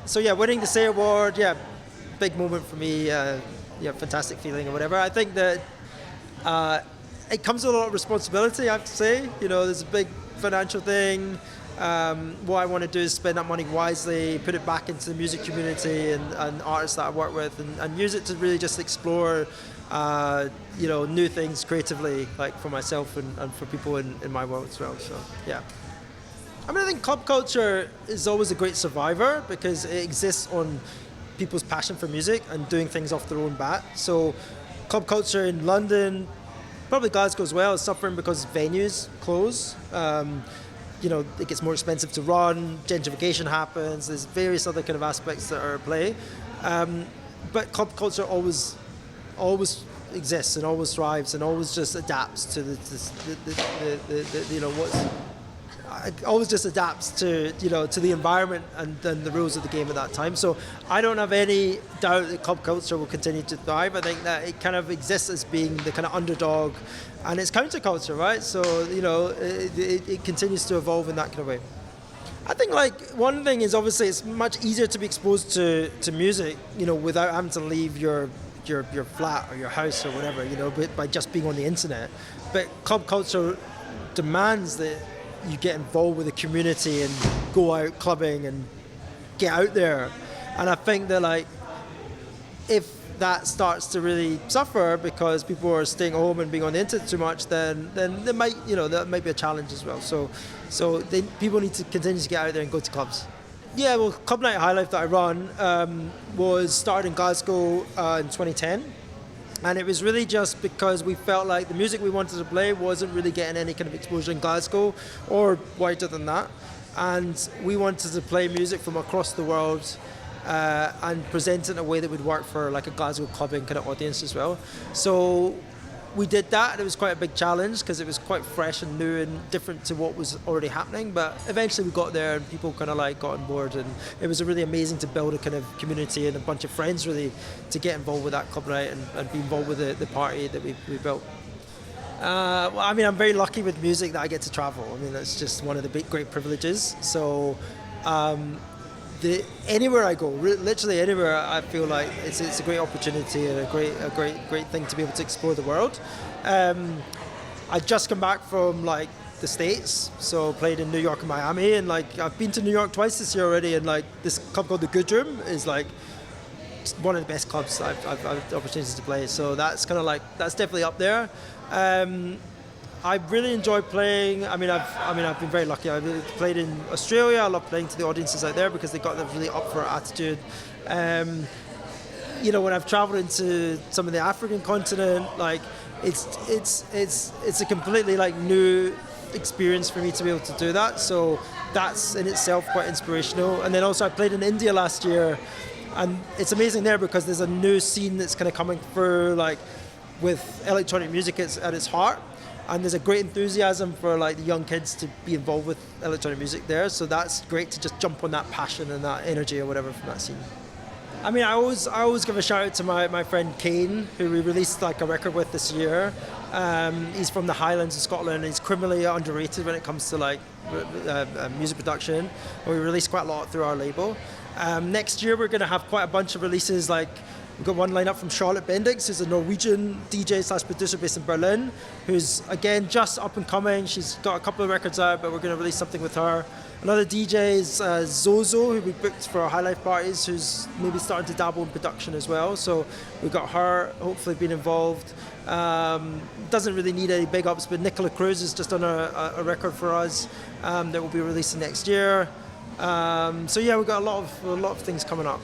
So yeah, winning the Say Award, yeah, big moment for me. Yeah, fantastic feeling or whatever. I think that it comes with a lot of responsibility, I have to say. You know, there's a big financial thing. What I want to do is spend that money wisely, put it back into the music community and artists that I work with, and use it to really just explore, new things creatively, like for myself and for people in my world as well. So, yeah. I mean, I think club culture is always a great survivor because it exists on people's passion for music and doing things off their own bat. So, club culture in London, probably Glasgow as well, is suffering because venues close. It gets more expensive to run, gentrification happens, there's various other kind of aspects that are at play. But club culture always exists and always thrives and always just adapts to always just adapts to the environment and the rules of the game at that time. So I don't have any doubt that club culture will continue to thrive. I think that it kind of exists as being the kind of underdog, and it's counterculture, right? So it continues to evolve in that kind of way. I think one thing is obviously it's much easier to be exposed to music, without having to leave your flat or your house or whatever, but by just being on the internet. But club culture demands that you get involved with the community and go out clubbing and get out there. And I think that if that starts to really suffer because people are staying home and being on the internet too much, then there might that might be a challenge as well. So people need to continue to get out there and go to clubs. Yeah, well, Club Night High Life that I run was started in Glasgow in 2010. And it was really just because we felt like the music we wanted to play wasn't really getting any kind of exposure in Glasgow or wider than that. And we wanted to play music from across the world and present it in a way that would work for a Glasgow clubbing kind of audience as well. So we did that, and it was quite a big challenge because it was quite fresh and new and different to what was already happening. But eventually we got there and people kind of got on board, and it was really amazing to build a kind of community and a bunch of friends really to get involved with that club night and be involved with the party that we built. Well, I mean, I'm very lucky with music that I get to travel. I mean, that's just one of the great privileges. So anywhere I go, literally anywhere, I feel like it's a great opportunity and a great thing to be able to explore the world. I just come back from the States, so played in New York and Miami, and I've been to New York twice this year already, and this club called the Good Room is one of the best clubs I've had the opportunities to play. So that's kind of that's definitely up there. I really enjoy playing. I've been very lucky. I've played in Australia. I love playing to the audiences out there because they got the really up for attitude. When I've traveled into some of the African continent, it's a completely new experience for me to be able to do that. So that's in itself quite inspirational. And then also I played in India last year, and it's amazing there because there's a new scene that's kind of coming through, with electronic music at its heart. And there's a great enthusiasm for the young kids to be involved with electronic music there. So that's great to just jump on that passion and that energy or whatever from that scene. I mean, I always give a shout out to my friend Kane, who we released a record with this year. He's from the Highlands of Scotland. He's criminally underrated when it comes to music production. And we release quite a lot through our label. Next year we're going to have quite a bunch of releases. We've got one lineup from Charlotte Bendix, who's a Norwegian DJ/producer based in Berlin, who's, again, just up and coming. She's got a couple of records out, but we're going to release something with her. Another DJ is Zozo, who we booked for our High Life parties, who's maybe starting to dabble in production as well. So we've got her hopefully being involved. Doesn't really need any big ups, but Nicola Cruz has just done a record for us that we'll be releasing next year. So yeah, we've got a lot of things coming up.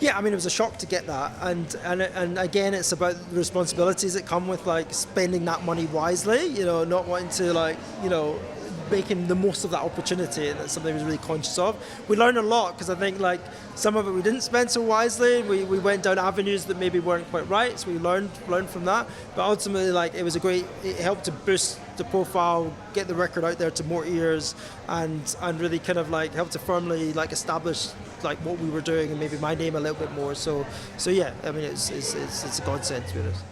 Yeah, I mean, it was a shock to get that, and again, it's about the responsibilities that come with spending that money wisely. Not wanting to making the most of that opportunity, and that's something I was really conscious of. We learned a lot because I think some of it we didn't spend so wisely. We went down avenues that maybe weren't quite right, so we learned from that. But ultimately, it helped to boost the profile, get the record out there to more ears, and really kind of help to firmly establish what we were doing and maybe my name a little bit more. So yeah, I mean, it's a godsend to be honest.